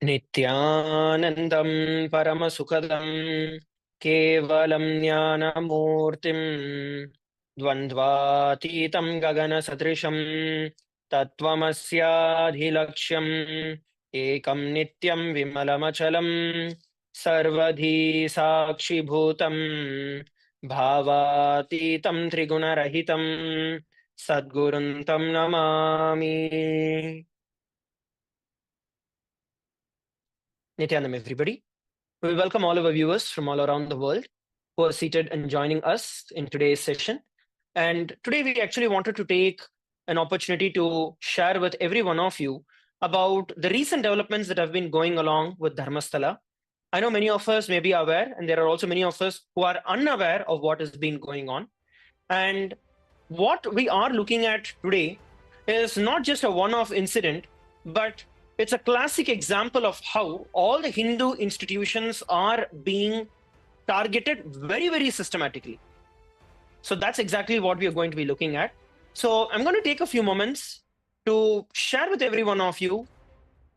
Nithyanandam Paramasukadam Kevalam Jnanamurtim Dvandvatitam Gagana Satrisham Tattvamasyaadhilaksham Ekam Nityam Vimalamachalam Sarvadhi Sakshi Bhutam Bhavatitam Trigunarahitam Sadguruntam Namami. Nithyanam, everybody. We welcome all of our viewers from all around the world who are seated and joining us in today's session. And today we actually wanted to take an opportunity to share with every one of you about the recent developments that have been going along with Dharmasthala. I know many of us may be aware, and there are also many of us who are unaware of what has been going on. And what we are looking at today is not just a one-off incident, but it's a classic example of how all the Hindu institutions are being targeted very, very systematically. So that's exactly what we are going to be looking at. So I'm going to take a few moments to share with every one of you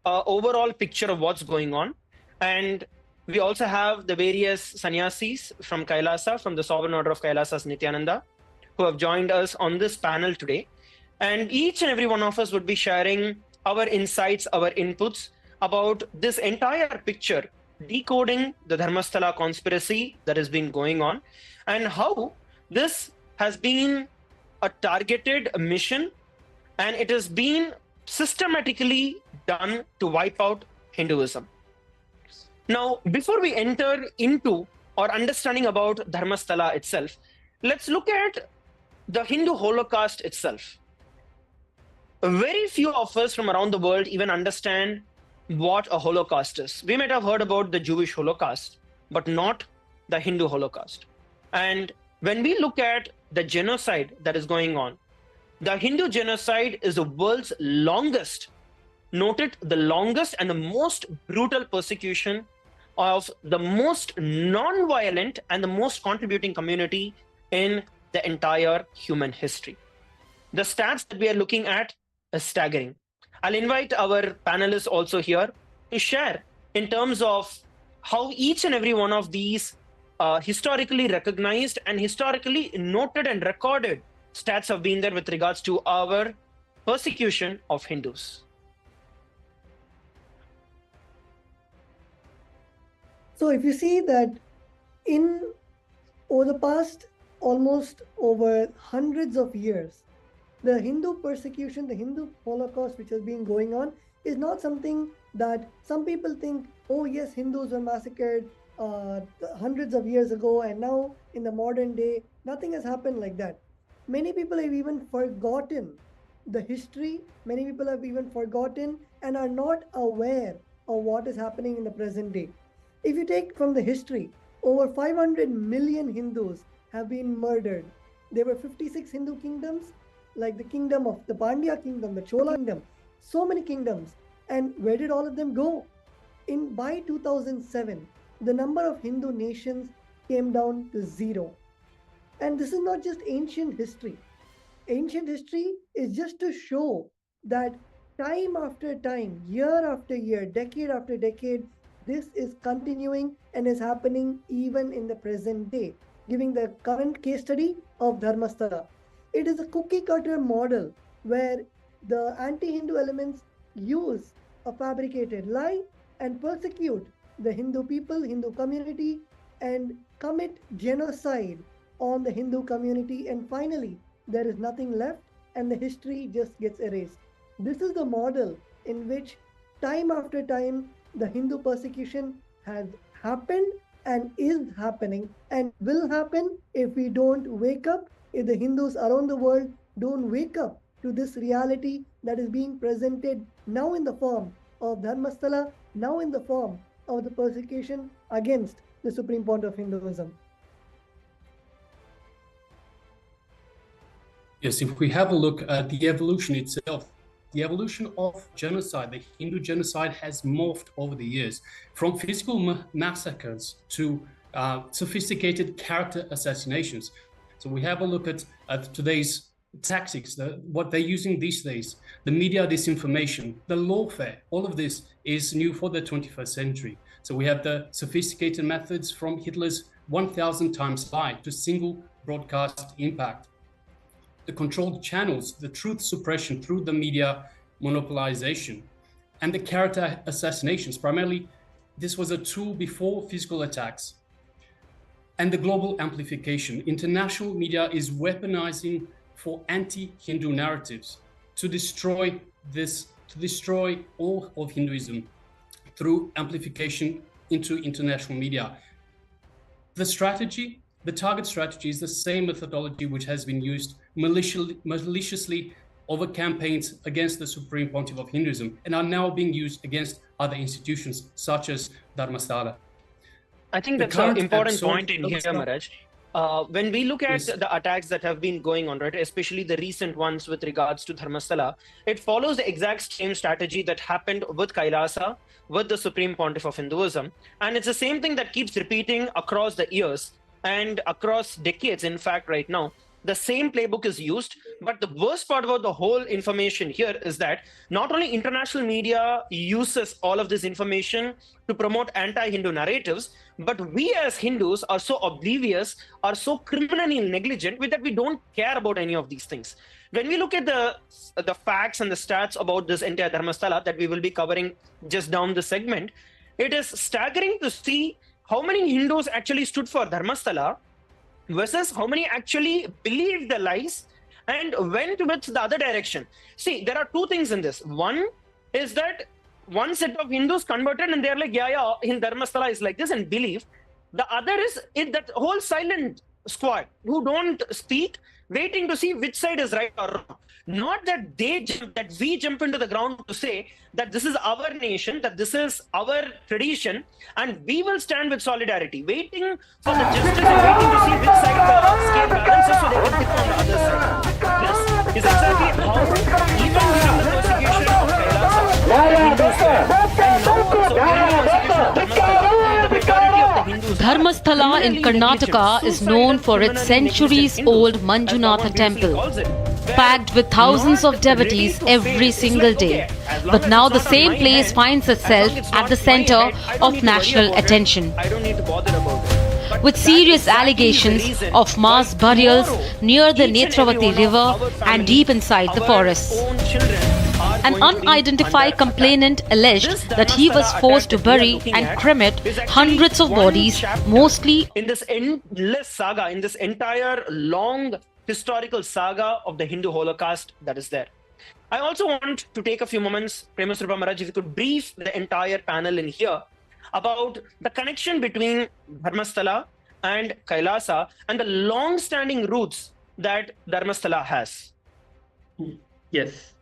an overall picture of what's going on. And we also have the various sannyasis from Kailasa, from the Sovereign Order of Kailasa's Nithyananda, who have joined us on this panel today. And each and every one of us would be sharing our insights, our inputs about this entire picture, decoding the Dharmasthala conspiracy that has been going on, and how this has been a targeted mission, and it has been systematically done to wipe out Hinduism. Now, before we enter into our understanding about Dharmasthala itself, let's look at the Hindu Holocaust itself. Very few of us from around the world even understand what a Holocaust is. We might have heard about the Jewish Holocaust, but not the Hindu Holocaust. And when we look at the genocide that is going on, the Hindu genocide is the world's longest, noted the longest and the most brutal persecution of the most non-violent and the most contributing community in the entire human history. The stats that we are looking at is staggering. I'll invite our panelists also here to share in terms of how each and every one of these historically recognized and historically noted and recorded stats have been there with regards to our persecution of Hindus. So if you see that over the past almost over hundreds of years, the Hindu persecution, the Hindu Holocaust which has been going on is not something that some people think, oh yes, Hindus were massacred hundreds of years ago, and now in the modern day, nothing has happened like that. Many people have even forgotten the history. Many people have even forgotten and are not aware of what is happening in the present day. If you take from the history, over 500 million Hindus have been murdered. There were 56 Hindu kingdoms, like the kingdom of the Pandya kingdom, the Chola kingdom, so many kingdoms. And where did all of them go? By 2007, the number of Hindu nations came down to 0. And this is not just ancient history. Ancient history is just to show that time after time, year after year, decade after decade, this is continuing and is happening even in the present day, giving the current case study of Dharmasthala. It is a cookie cutter model where the anti-Hindu elements use a fabricated lie and persecute the Hindu people, Hindu community, and commit genocide on the Hindu community. And finally, there is nothing left and the history just gets erased. This is the model in which time after time, the Hindu persecution has happened and is happening and will happen if we don't wake up, if the Hindus around the world don't wake up to this reality that is being presented now in the form of Dharmasthala, now in the form of the persecution against the Supreme Pontiff of Hinduism. Yes, if we have a look at the evolution itself, the evolution of genocide, the Hindu genocide has morphed over the years from physical massacres to sophisticated character assassinations. So we have a look at today's tactics, what they're using these days, the media disinformation, the lawfare, all of this is new for the 21st century. So we have the sophisticated methods from Hitler's 1,000 times lie to single broadcast impact, the controlled channels, the truth suppression through the media monopolization, and the character assassinations. Primarily, this was a tool before physical attacks. And the global amplification. International media is weaponizing for anti-Hindu narratives to destroy all of Hinduism through amplification into international media. The target strategy is the same methodology which has been used maliciously over campaigns against the Supreme Pontiff of Hinduism and are now being used against other institutions such as Dharmasthala. I think that's an important point in here, Maharaj. When we look at the attacks that have been going on, right, especially the recent ones with regards to Dharmasthala, it follows the exact same strategy that happened with Kailasa, with the Supreme Pontiff of Hinduism. And it's the same thing that keeps repeating across the years and across decades. In fact, right now, the same playbook is used. But the worst part about the whole information here is that not only international media uses all of this information to promote anti-Hindu narratives, but we as Hindus are so oblivious, are so criminally negligent with that we don't care about any of these things. When we look at the facts and the stats about this entire Dharmasthala that we will be covering just down the segment, it is staggering to see how many Hindus actually stood for Dharmasthala versus how many actually believed the lies and went with the other direction. See, there are two things in this. One is that one set of Hindus converted and they're like, yeah, in Dharmasthala is like this and believe. The other is that whole silent squad who don't speak, waiting to see which side is right or wrong. Not that we jump into the ground to say that this is our nation, that this is our tradition, and we will stand with solidarity, waiting for the justice and waiting to see which side the scale balances so they will pick on the other side. This is exactly how even during the persecution of Kailasa, the Hindus were, and now also during the persecution of Dharmasthala, the majority of the Hindus. Dharmasthala in Karnataka is known for its centuries-old Manjunatha temple, packed with thousands of devotees every single day. But now the same place finds itself at the center of national attention, with serious allegations of mass burials near the Netravati river and deep inside the forests. An unidentified complainant alleged that he was forced to bury and cremate hundreds of bodies, mostly in this endless saga, in this entire long historical saga of the Hindu Holocaust that is there. I also want to take a few moments, Premasrupa Maharaj, if you could brief the entire panel in here about the connection between Dharmasthala and Kailasa and the long-standing roots that Dharmasthala has. Yes.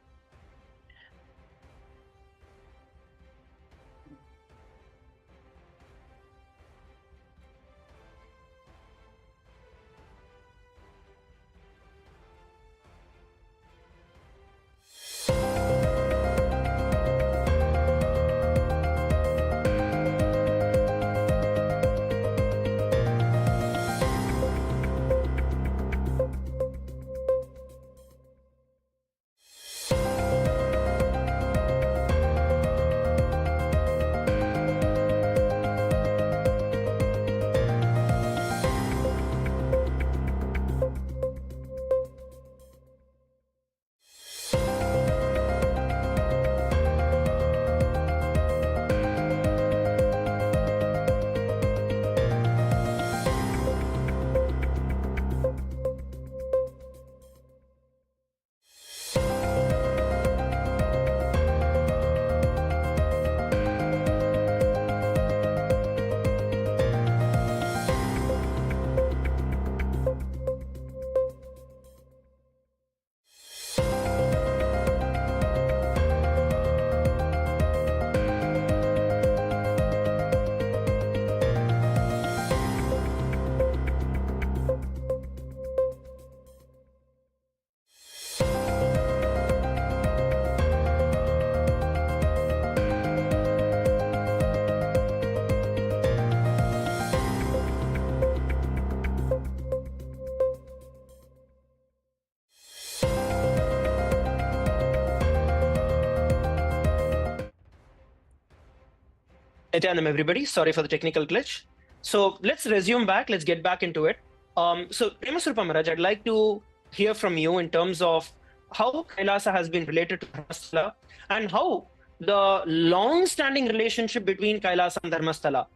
Nithyananda, everybody. Sorry for the technical glitch. So let's resume back. Let's get back into it. So Paramashivam Maharaj, I'd like to hear from you in terms of how Kailasa has been related to Dharmasthala and how the long-standing relationship between Kailasa and Dharmasthala.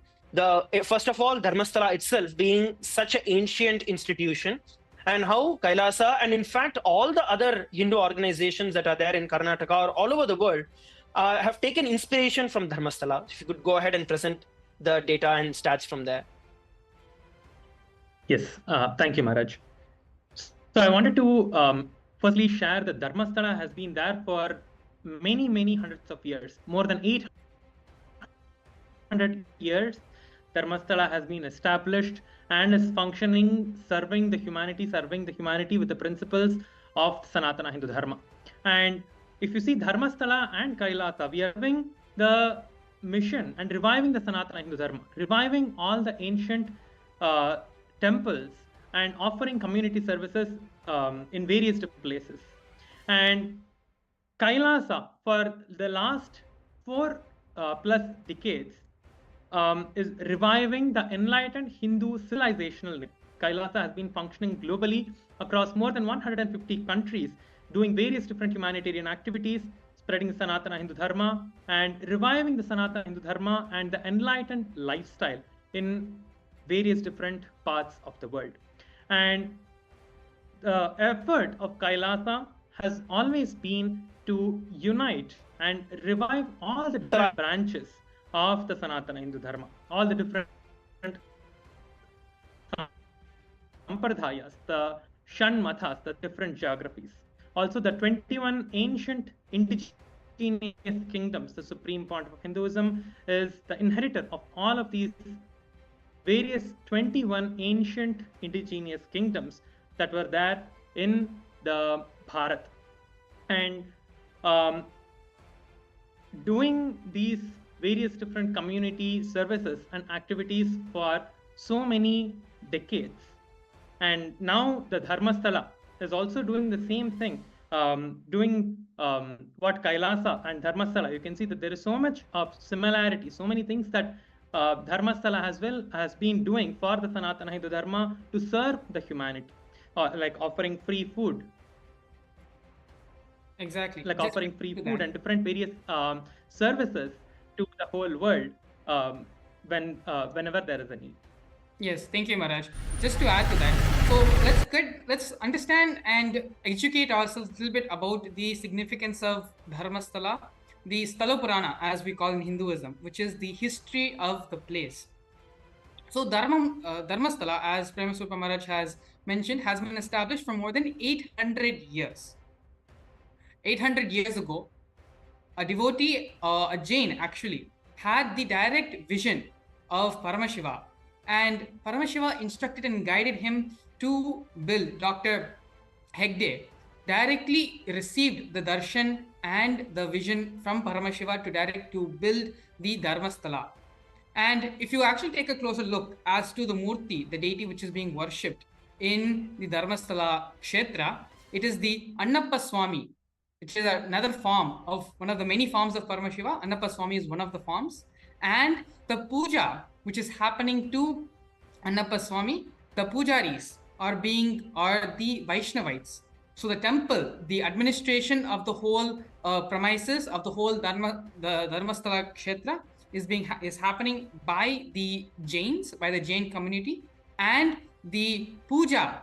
First of all, Dharmasthala itself being such an ancient institution, and how Kailasa, and in fact all the other Hindu organizations that are there in Karnataka or all over the world, have taken inspiration from Dharmasthala. If you could go ahead and present the data and stats from there. Yes, thank you, Maharaj. So I wanted to firstly share that Dharmasthala has been there for many, many hundreds of years. More than 800 years, Dharmasthala has been established and is functioning, serving the humanity with the principles of Sanatana Hindu Dharma. And if you see Dharmasthala and Kailasa, we are having the mission and reviving the Sanatana Hindu Dharma, reviving all the ancient temples and offering community services in various places. And Kailasa, for the last 4+ decades, is reviving the enlightened Hindu civilizational. Kailasa has been functioning globally across more than 150 countries, doing various different humanitarian activities, spreading Sanatana Hindu Dharma and reviving the Sanatana Hindu Dharma and the enlightened lifestyle in various different parts of the world. And the effort of Kailasa has always been to unite and revive all the different branches of the Sanatana Hindu Dharma, all the different sampradayas, the shanmathas, the different geographies. Also, the 21 ancient indigenous kingdoms, the Supreme Pontiff of Hinduism is the inheritor of all of these various 21 ancient indigenous kingdoms that were there in the Bharat. And doing these various different community services and activities for so many decades. And now the Dharmasthala is also doing the same thing, doing what Kailasa and Dharmasthala. You can see that there is so much of similarity, so many things that Dharmasthala has been doing for the Sanatana Hindu Dharma to serve the humanity, like offering free food. Exactly. Like offering free food and different various services to the whole world whenever there is a need. Yes, thank you, Maharaj. Just to add to that, so let's understand and educate ourselves a little bit about the significance of Dharmasthala, the Sthala Purana, as we call in Hinduism, which is the history of the place. So Dharmasthala, as Paramashivam Maharaj has mentioned, has been established for more than 800 years. 800 years ago, a devotee, a Jain actually, had the direct vision of Paramashiva, and Paramashiva instructed and guided him to build. Dr. Hegde directly received the darshan and the vision from Paramashiva to build the Dharmasthala. And if you actually take a closer look as to the Murti, the deity which is being worshipped in the Dharmasthala Kshetra, it is the Annappa Swami, which is another form of one of the many forms of Paramashiva. Annappa Swami is one of the forms. And the puja, which is happening to Annappa Swami, the pujaris are the Vaishnavites. So the temple, the administration of the whole premises of the whole the Dharmasthala Kshetra is happening by the Jains, by the Jain community, and the puja,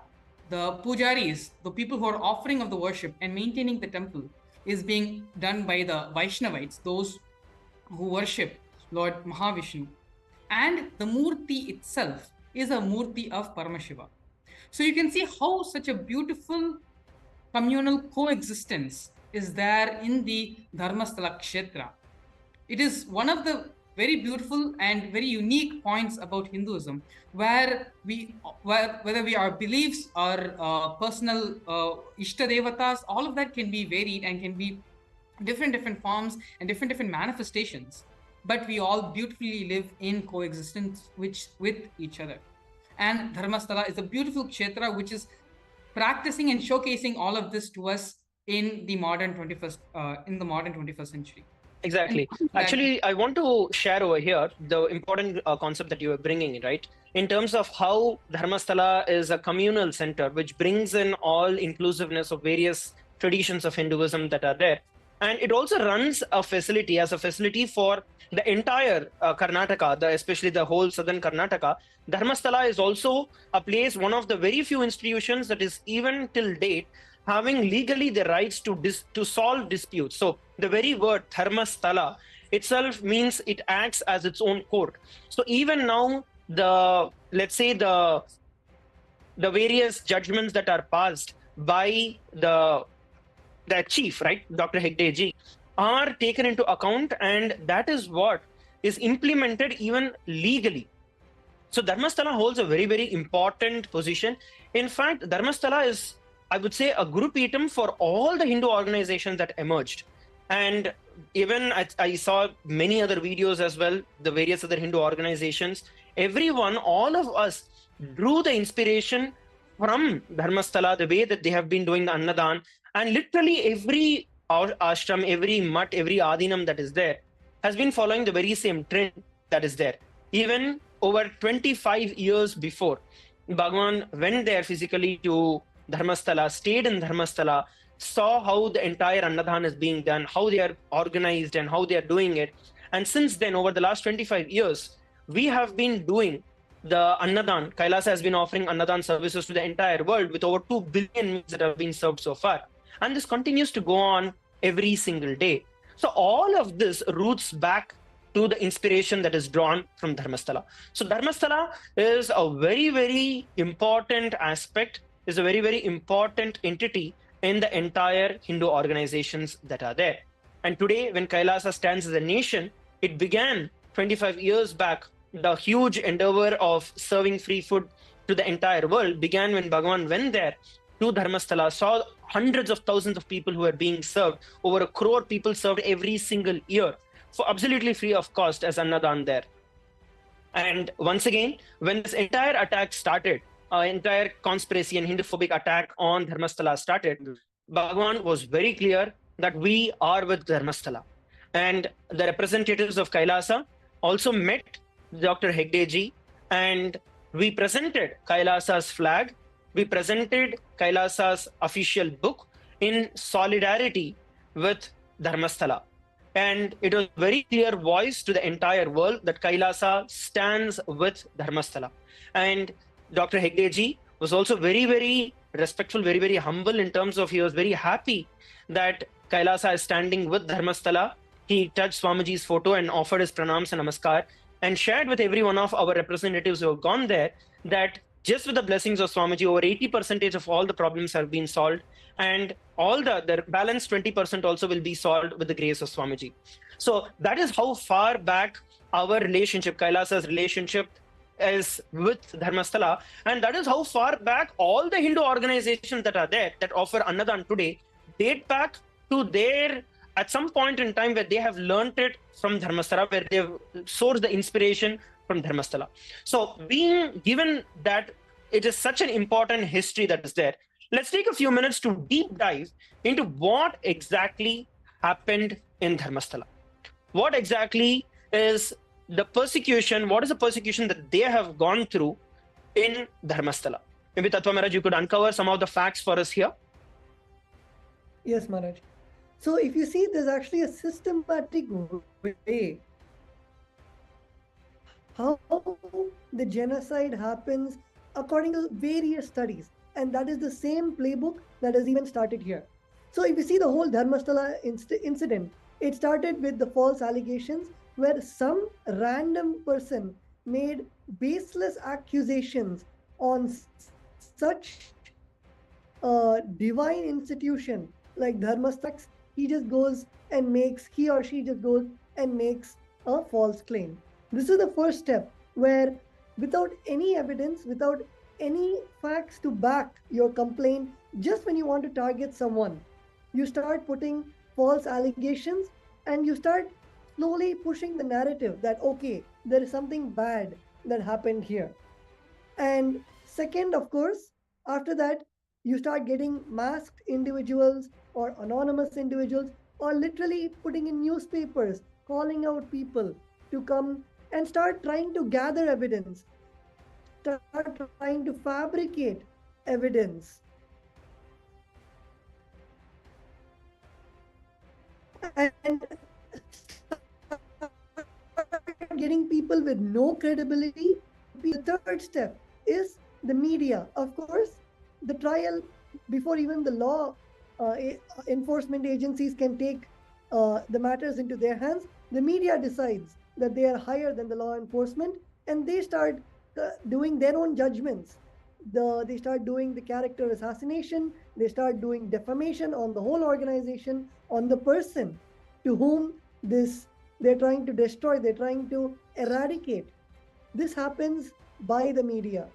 the pujaris, the people who are offering of the worship and maintaining the temple, is being done by the Vaishnavites, those who worship Lord Mahavishnu. And the Murti itself is a Murti of Paramashiva. So you can see how such a beautiful communal coexistence is there in the Dharmasthala Kshetra. It is one of the very beautiful and very unique points about Hinduism, whether our beliefs or personal Ishta Devatas, all of that can be varied and can be different forms and different manifestations. But we all beautifully live in coexistence with each other. And Dharmasthala is a beautiful Kshetra which is practicing and showcasing all of this to us in the modern 21st century. Exactly. Actually, I want to share over here the important concept that you are bringing, right? In terms of how Dharmasthala is a communal center, which brings in all inclusiveness of various traditions of Hinduism that are there. And it also runs a facility as a facility for the entire Karnataka, especially the whole southern Karnataka. Dharmasthala is also a place, one of the very few institutions that is even till date having legally the rights to solve disputes. So the very word Dharmasthala itself means it acts as its own court. So even now, let's say the various judgments that are passed by the chief, right, Dr. Hegde ji, are taken into account, and that is what is implemented even legally. So Dharmasthala holds a very, very important position. In fact, Dharmasthala is, I would say, a gurupeetam for all the Hindu organizations that emerged. And even I saw many other videos as well, the various other Hindu organizations. Everyone, all of us, drew the inspiration from Dharmasthala, the way that they have been doing the Annadan. And literally every ashram, every mutt, every adinam that is there has been following the very same trend that is there. Even over 25 years before, Bhagavan went there physically to Dharmasthala, stayed in Dharmasthala, saw how the entire Annadan is being done, how they are organized and how they are doing it. And since then, over the last 25 years, we have been doing the Annadan. Kailasa has been offering Annadan services to the entire world with over 2 billion meals that have been served so far. And this continues to go on every single day. So all of this roots back to the inspiration that is drawn from Dharmasthala. So Dharmasthala is a very, very important aspect, is a very, very important entity in the entire Hindu organizations that are there. And today, when Kailasa stands as a nation, it began 25 years back. The huge endeavor of serving free food to the entire world began when Bhagavan went there to Dharmasthala, saw hundreds of thousands of people who were being served, over 1 crore people served every single year for absolutely free of cost as Annadan there. And once again, when this entire attack started, entire conspiracy and Hinduphobic attack on Dharmasthala started, Bhagavan was very clear that we are with Dharmasthala. And the representatives of Kailasa also met Dr. Hegde ji, and we presented Kailasa's flag, we presented Kailasa's official book in solidarity with Dharmasthala. And it was very clear voice to the entire world that Kailasa stands with Dharmasthala. And Dr. Hegde ji was also very, very respectful, very, very humble in terms of he was very happy that Kailasa is standing with Dharmasthala. He touched Swamiji's photo and offered his pranams and namaskar and shared with every one of our representatives who have gone there that just with the blessings of Swamiji, over 80% of all the problems have been solved, and all the balance 20% also will be solved with the grace of Swamiji. So that is how far back our relationship, Kailasa's relationship, is with Dharmasthala, and that is how far back all the Hindu organizations that are there that offer Annadan today date back to their, at some point in time where they have learnt it from Dharmasthala, where they've sourced the inspiration from Dharmasthala. So being given that it is such an important history that is there, let's take a few minutes to deep dive into what exactly happened in Dharmasthala. What exactly is the persecution, what is the persecution that they have gone through in Dharmasthala? Maybe Tattva Maharaj, you could uncover some of the facts for us here. Yes, Maharaj. So if you see, there's actually a systematic way how the genocide happens according to various studies. And that is the same playbook that has even started here. So if you see the whole Dharmasthala incident, it started with the false allegations where some random person made baseless accusations on such a divine institution like Dharmasthala. He or she just goes and makes a false claim. This is the first step where, without any evidence, without any facts to back your complaint, just when you want to target someone, you start putting false allegations and you start slowly pushing the narrative that, okay, there is something bad that happened here. And second, of course, after that, you start getting masked individuals or anonymous individuals or literally putting in newspapers, calling out people to come and start trying to gather evidence, start trying to fabricate evidence. And getting people with no credibility. The third step is the media. Of course, the trial, before even the law enforcement agencies can take the matters into their hands, the media decides that they are higher than the law enforcement, and they start doing their own judgments. They start doing the character assassination, they start doing defamation on the whole organization, on the person to whom they're trying to destroy, they're trying to eradicate. This happens by the media.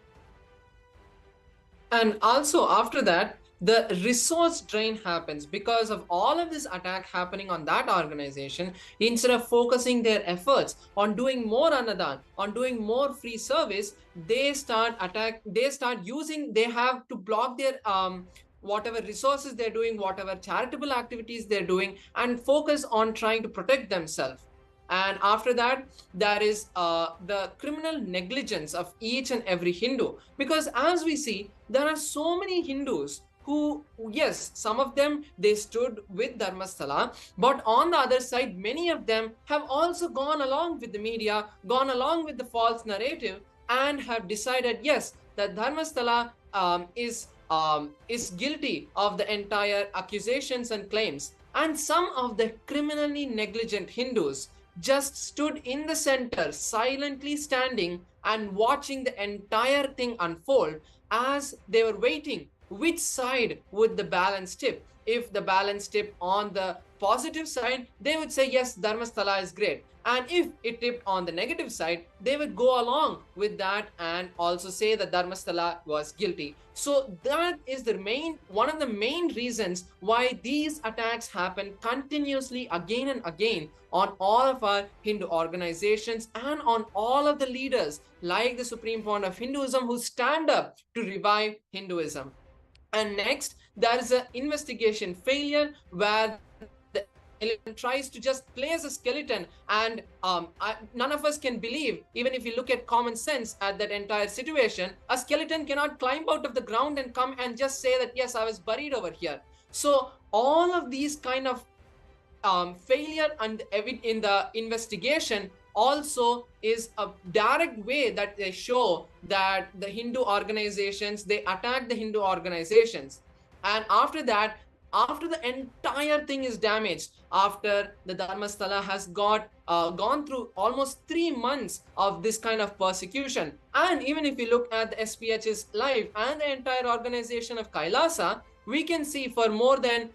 And also after that, the resource drain happens because of all of this attack happening on that organization. Instead of focusing their efforts on doing more Annadan, on doing more free service, they have to block their whatever resources they're doing, whatever charitable activities they're doing, and focus on trying to protect themselves. And after that, there is the criminal negligence of each and every Hindu. Because as we see, there are so many Hindus who, yes, some of them, they stood with Dharmasthala, but on the other side, many of them have also gone along with the media, gone along with the false narrative, and have decided, yes, that Dharmasthala is guilty of the entire accusations and claims. And some of the criminally negligent Hindus just stood in the center, silently standing and watching the entire thing unfold as they were waiting which side would the balance tip. If the balance tip on the positive side, they would say, yes, Dharmasthala is great. And if it tipped on the negative side, they would go along with that and also say that Dharmasthala was guilty. So that is one of the main reasons why these attacks happen continuously again and again on all of our Hindu organizations and on all of the leaders like the Supreme Pontiff of Hinduism who stand up to revive Hinduism. And next, there is an investigation failure where the alien tries to just place a skeleton, and none of us can believe, even if you look at common sense at that entire situation, a skeleton cannot climb out of the ground and come and just say that, yes, I was buried over here. So all of these kind of failure and in the investigation also is a direct way that they show that the Hindu organizations, they attack the Hindu organizations. And after that, after the entire thing is damaged, after the Dharmasthala has gone through almost 3 months of this kind of persecution, and even if you look at the SPH's life and the entire organization of Kailasa, we can see for more than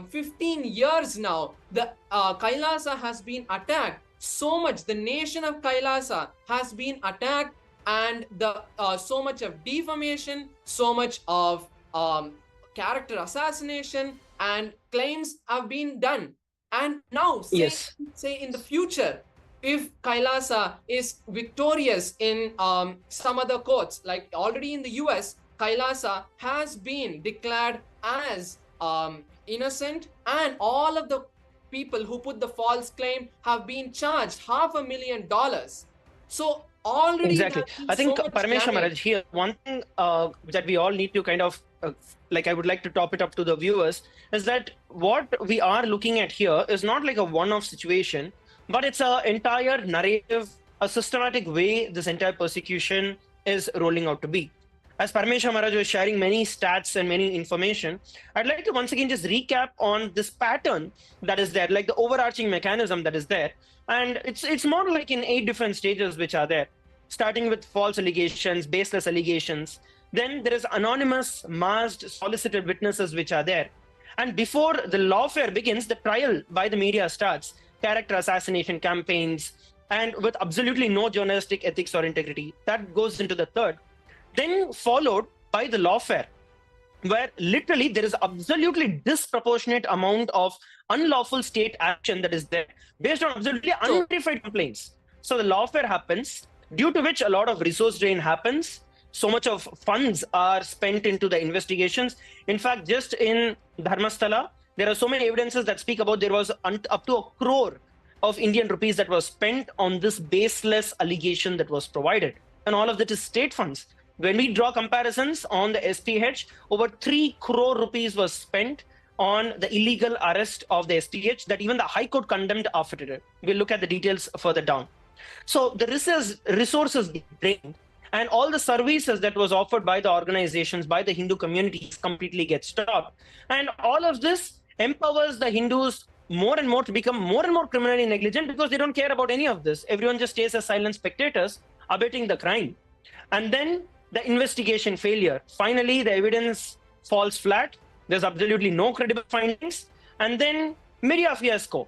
15 years now, the Kailasa has been attacked so much. The nation of Kailasa has been attacked, and the so much of defamation, so much of character assassination and claims have been done. And now say in the future, if Kailasa is victorious in some other courts, like already in the US, Kailasa has been declared as innocent, and all of the people who put the false claim have been charged $500,000. So already exactly. I think Paramashivam Maharaj, here one thing that we all need to kind of I would like to top it up to the viewers is that what we are looking at here is not like a one-off situation, but it's an entire narrative, a systematic way this entire persecution is rolling out to be. As Paramashivam Maharaj was sharing many stats and many information, I'd like to once again just recap on this pattern that is there, like the overarching mechanism that is there. And it's more like in 8 different stages which are there, starting with false allegations, baseless allegations. Then there is anonymous, masked, solicited witnesses which are there. And before the lawfare begins, the trial by the media starts, character assassination campaigns, and with absolutely no journalistic ethics or integrity. That goes into the third. Then followed by the lawfare, where literally there is absolutely disproportionate amount of unlawful state action that is there based on absolutely unverified complaints. So the lawfare happens, due to which a lot of resource drain happens. So much of funds are spent into the investigations. In fact, just in Dharmasthala, There are so many evidences that speak about there was up to 1 crore of Indian rupees that was spent on this baseless allegation that was provided. And all of that is state funds. When we draw comparisons on the SPH, over 3 crore rupees was spent on the illegal arrest of the SPH that even the High Court condemned after it. We'll look at the details further down. So the resources drained, and all the services that was offered by the organizations, by the Hindu communities completely get stopped. And all of this empowers the Hindus more and more to become more and more criminally negligent because they don't care about any of this. Everyone just stays as silent spectators, abetting the crime. And then the investigation failure. Finally, the evidence falls flat. There's absolutely no credible findings. And then media fiasco.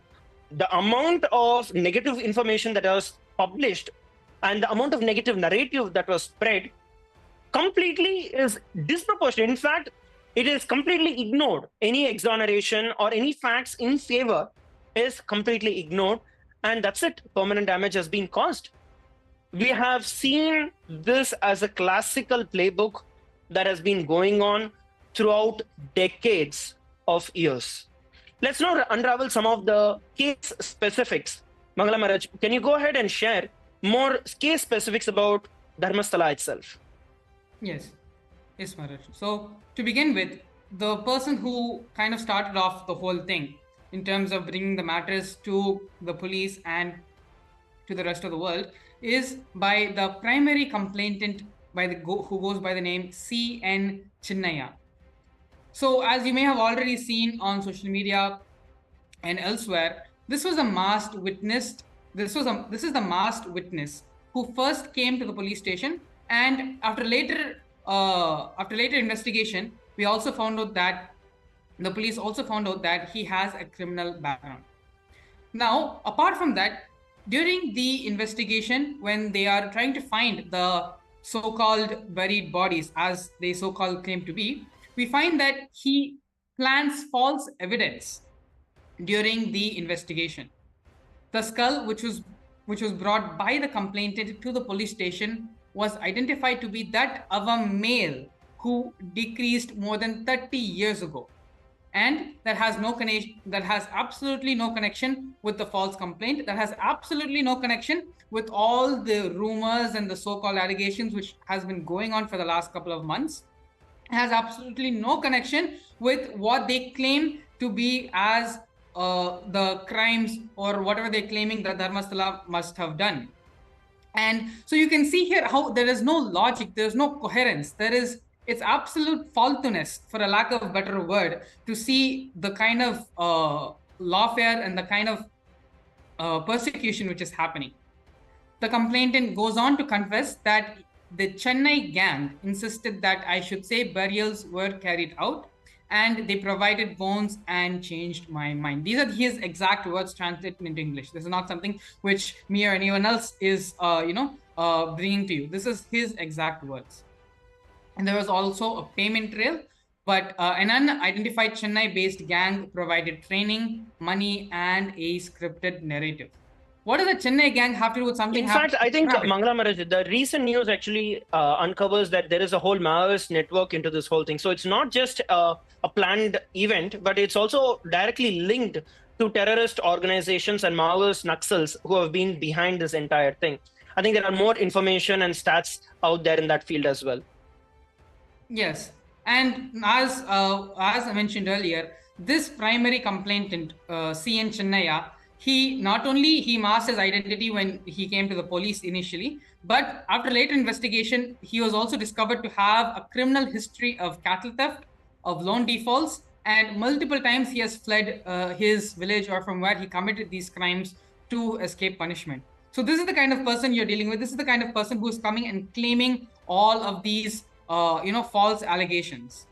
The amount of negative information that was published and the amount of negative narrative that was spread completely is disproportionate. In fact, it is completely ignored. Any exoneration or any facts in favor is completely ignored. And that's it. Permanent damage has been caused. We have seen this as a classical playbook that has been going on throughout decades of years. Let's now unravel some of the case specifics. Mangala Maharaj, can you go ahead and share more case specifics about Dharmasthala itself? Yes, Maharaj. So to begin with, the person who kind of started off the whole thing in terms of bringing the matters to the police and to the rest of the world is by the primary complainant who goes by the name C.N. Chinnaya. So as you may have already seen on social media and elsewhere, this was a masked witness. This is the masked witness who first came to the police station, and after later investigation, we also found out that the police also found out that he has a criminal background. Now, apart from that, during the investigation, when they are trying to find the so-called buried bodies, as they so-called claim to be, we find that he plants false evidence during the investigation. The skull, which was brought by the complainant to the police station, was identified to be that of a male who decreased more than 30 years ago, and that has absolutely no connection with the false complaint, that has absolutely no connection with all the rumors and the so-called allegations which has been going on for the last couple of months. It has absolutely no connection with what they claim to be as the crimes or whatever they're claiming that Dharmasthala must have done. And so you can see here how there is no logic, there's no coherence, it's absolute falseness, for a lack of a better word, to see the kind of lawfare and the kind of persecution which is happening. The complainant goes on to confess that the Chennai gang insisted that I should say burials were carried out, and they provided bones and changed my mind. These are his exact words translated into English. This is not something which me or anyone else is bringing to you. This is his exact words. And there was also a payment trail, but an unidentified Chennai-based gang provided training, money, and a scripted narrative. What does the Chennai gang have to do with something? In fact, I think, Mangala Maharaj, the recent news actually uncovers that there is a whole Maoist network into this whole thing. So it's not just a planned event, but it's also directly linked to terrorist organizations and Maoist Naxals who have been behind this entire thing. I think there are more information and stats out there in that field as well. Yes, and as I mentioned earlier, this primary complainant, C.N. Chinnaya, he masked his identity when he came to the police initially, but after later investigation, he was also discovered to have a criminal history of cattle theft, of loan defaults, and multiple times he has fled his village or from where he committed these crimes to escape punishment. So this is the kind of person you're dealing with. This is the kind of person who's coming and claiming all of these false allegations.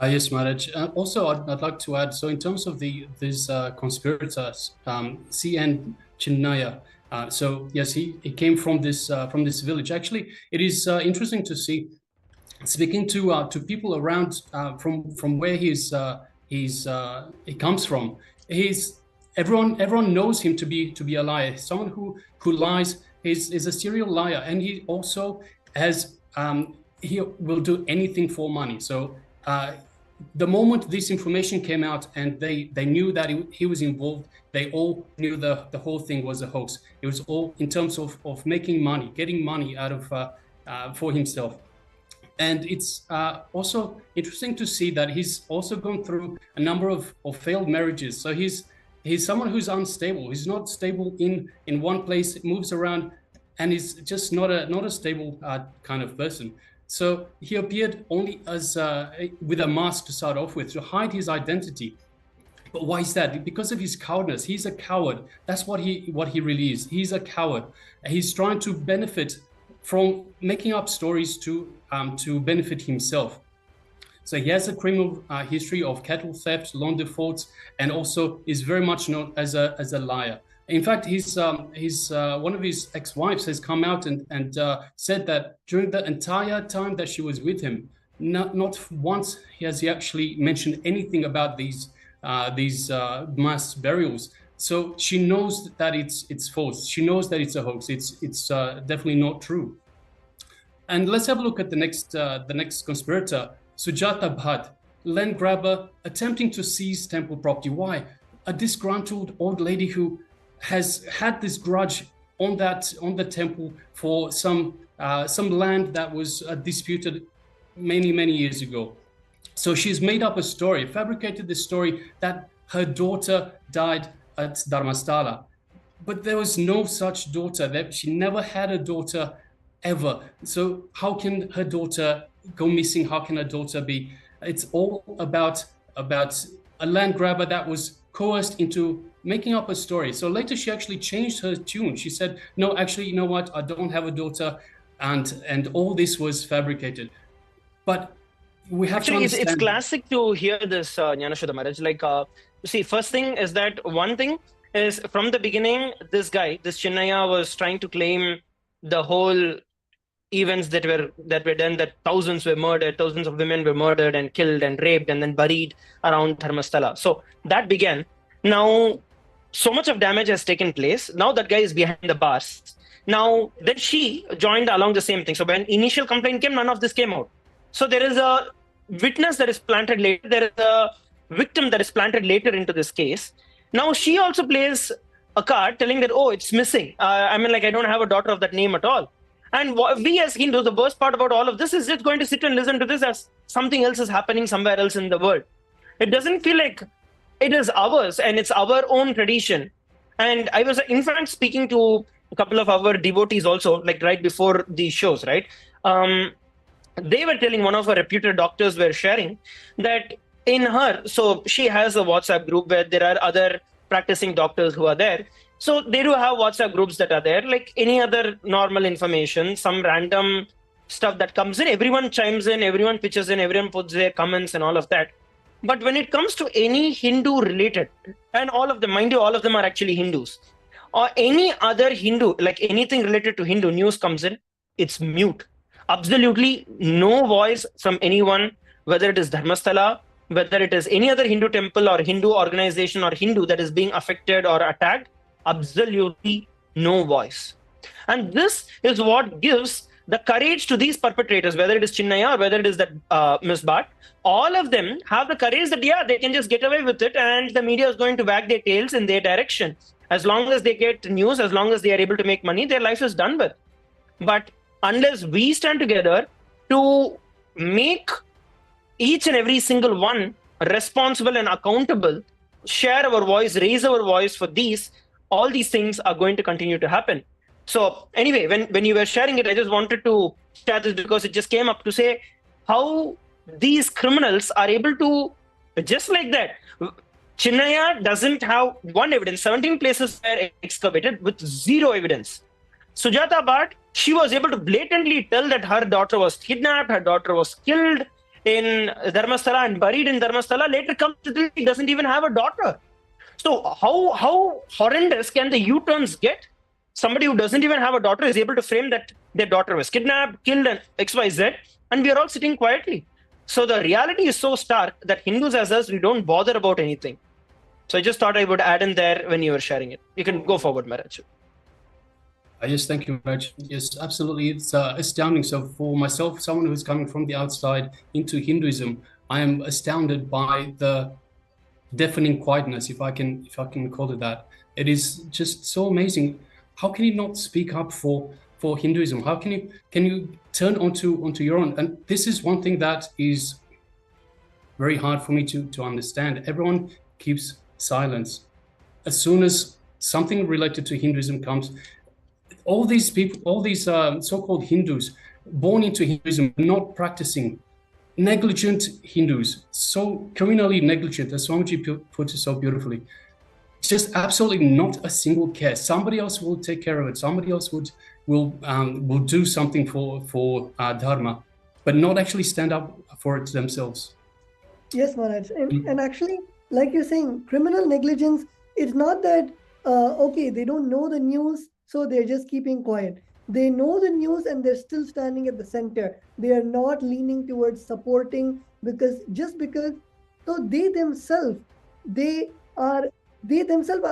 Yes, Maharaj. Also, I'd like to add, so in terms of these conspirators, C.N. Chinnaya, so yes, he came from this village. Actually, it is interesting to see, speaking to people around from where he comes from. Everyone knows him to be a liar, someone who lies. Is a serial liar, and he also has he will do anything for money. So the moment this information came out and they knew that he was involved, they all knew the whole thing was a hoax. It was all in terms of making money, getting money out of for himself. And it's also interesting to see that he's also gone through a number of failed marriages. So he's someone who's unstable. He's not stable in one place, moves around, and he's just not a stable kind of person. So he appeared only as with a mask to start off with, to hide his identity. But why is that? Because of his cowardness. He's a coward. That's what he really is. He's a coward. He's trying to benefit from making up stories to benefit himself. So he has a criminal history of cattle theft, loan defaults, and also is very much known as a liar. In fact, one of his ex-wives has come out and said that during the entire time that she was with him, not once has he actually mentioned anything about these mass burials. So she knows that it's false. She knows that it's a hoax. It's definitely not true. And let's have a look at the next conspirator, Sujata Bhatt, land grabber attempting to seize temple property. Why? A disgruntled old lady who has had this grudge on the temple for some land that was disputed many years ago. So she's made up a story, fabricated this story that her daughter died at Dharmasthala, but there was no such daughter. That she never had a daughter ever. So how can her daughter go missing? How can her daughter be? It's all about a land grabber that was coerced into making up a story. So later she actually changed her tune. She said, no, actually, you know what? I don't have a daughter, and all this was fabricated. But we have actually, it's classic to hear this, Jnanashuddha Maharaj. Like, see, first thing is that one thing is from the beginning, this Chinnaya was trying to claim the whole events that were done, that thousands were murdered, thousands of women were murdered and killed and raped and then buried around Dharmasthala. So that began. Now, so much of damage has taken place. Now that guy is behind the bars. Now, then she joined along the same thing. So when initial complaint came, none of this came out. So there is a witness that is planted later. There is a victim that is planted later into this case. Now she also plays a card telling that, oh, it's missing. I don't have a daughter of that name at all. And we as Hindus, the worst part about all of this is just going to sit and listen to this as something else is happening somewhere else in the world. It doesn't feel like it is ours and it's our own tradition. And I was, in fact, speaking to a couple of our devotees also, like right before these shows, right? They were telling, one of our reputed doctors were sharing that in her, so she has a WhatsApp group where there are other practicing doctors who are there. So they do have WhatsApp groups that are there, like any other normal information, some random stuff that comes in, everyone chimes in, everyone pitches in, everyone puts their comments and all of that. But when it comes to any Hindu related, and all of them, mind you, all of them are actually Hindus, or any other Hindu, like anything related to Hindu news comes in, it's mute. Absolutely no voice from anyone, whether it is Dharmasthala, whether it is any other Hindu temple or Hindu organization or Hindu that is being affected or attacked. Absolutely no voice. And this is what gives the courage to these perpetrators, whether it is Chinnaya or whether it is that Ms. Bhatt. All of them have the courage that, yeah, they can just get away with it and the media is going to wag their tails in their direction. As long as they get news, as long as they are able to make money, their life is done with. But unless we stand together to make each and every single one responsible and accountable, share our voice, raise our voice for these, all these things are going to continue to happen. So anyway, when you were sharing it, I just wanted to share this because it just came up to say how these criminals are able to, just like that. Chinnaya doesn't have one evidence. 17 places were excavated with zero evidence. Sujata Bhatt, she was able to blatantly tell that her daughter was kidnapped, her daughter was killed in Dharmasthala and buried in Dharmasthala. Later comes to this, he doesn't even have a daughter. So how horrendous can the U-turns get? Somebody who doesn't even have a daughter is able to frame that their daughter was kidnapped, killed, and XYZ, and we are all sitting quietly. So the reality is so stark that Hindus as us, we don't bother about anything. So I just thought I would add in there when you were sharing it. You can go forward, Maharaj. Yes, thank you, Raj. Yes, absolutely. It's astounding. So for myself, someone who's coming from the outside into Hinduism, I am astounded by the deafening quietness, if I can call it that. It is just so amazing. How can you not speak up for Hinduism? How can you turn onto your own? And this is one thing that is very hard for me to understand. Everyone keeps silence. As soon as something related to Hinduism comes, all these people, all these so-called Hindus born into Hinduism, not practicing, negligent Hindus, so criminally negligent, as Swamiji put it so beautifully. It's just absolutely not a single care. Somebody else will take care of it. Somebody else will do something for Dharma, but not actually stand up for it themselves. Yes, Maharaj. And actually, like you're saying, criminal negligence, it's not that, okay, they don't know the news, so they're just keeping quiet. They know the news and they're still standing at the center. They are not leaning towards supporting because so they themselves are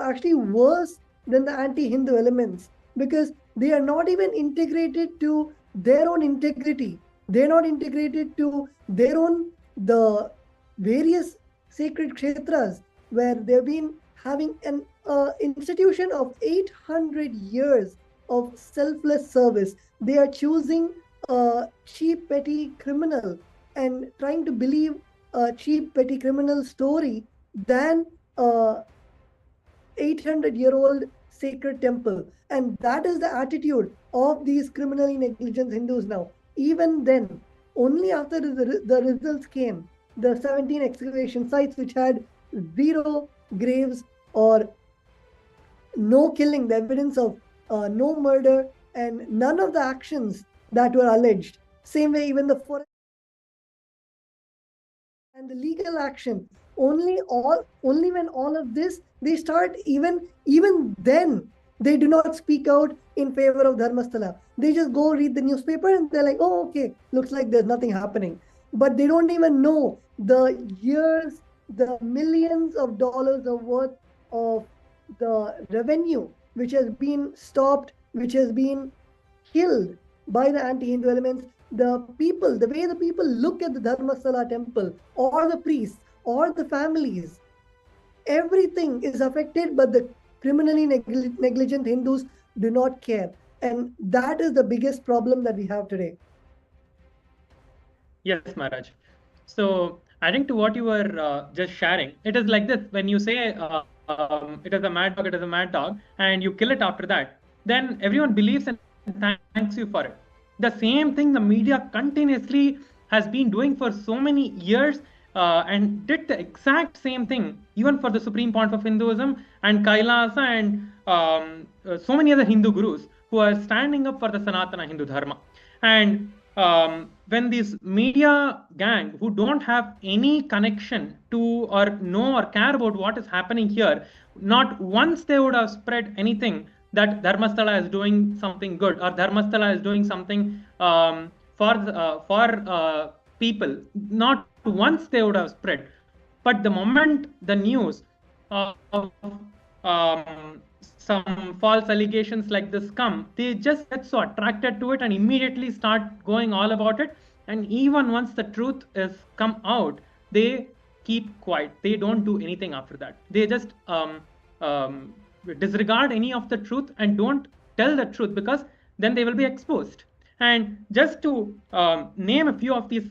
actually worse than the anti-Hindu elements because they are not even integrated to their own integrity. They're not integrated to their own the various sacred kshetras where they've been having an institution of 800 years of selfless service. They are choosing a cheap, petty criminal and trying to believe a cheap, petty criminal story than a 800-year-old sacred temple. And that is the attitude of these criminally negligent Hindus now. Even then, only after the results came, the 17 excavation sites which had 0 graves or no killing, the evidence of no murder and none of the actions that were alleged. Same way, even the forest and the legal action. Only when all of this, they start, even then, they do not speak out in favor of Dharmasthala. They just go read the newspaper and they're like, oh, okay, looks like there's nothing happening. But they don't even know the years, the millions of dollars of worth of the revenue which has been stopped, which has been killed by the anti-Hindu elements. The people, the way the people look at the Dharmasthala temple or the priests or the families, everything is affected, but the criminally negligent Hindus do not care. And that is the biggest problem that we have today. Yes, Maharaj. So adding to what you were just sharing, it is like this: when you say it is a mad dog, and you kill it after that, then everyone believes and thanks you for it. The same thing the media continuously has been doing for so many years and did the exact same thing even for the Supreme Pontiff of Hinduism and Kailasa and so many other Hindu gurus who are standing up for the Sanatana Hindu Dharma. And when these media gang who don't have any connection to or know or care about what is happening here, not once they would have spread anything that Dharmasthala is doing something good or Dharmasthala is doing something for people. Not once they would have spread. But the moment the news of some false allegations like this come, they just get so attracted to it and immediately start going all about it. And even once the truth is come out, they keep quiet. They don't do anything after that. They just disregard any of the truth and don't tell the truth because then they will be exposed. And just to name a few of these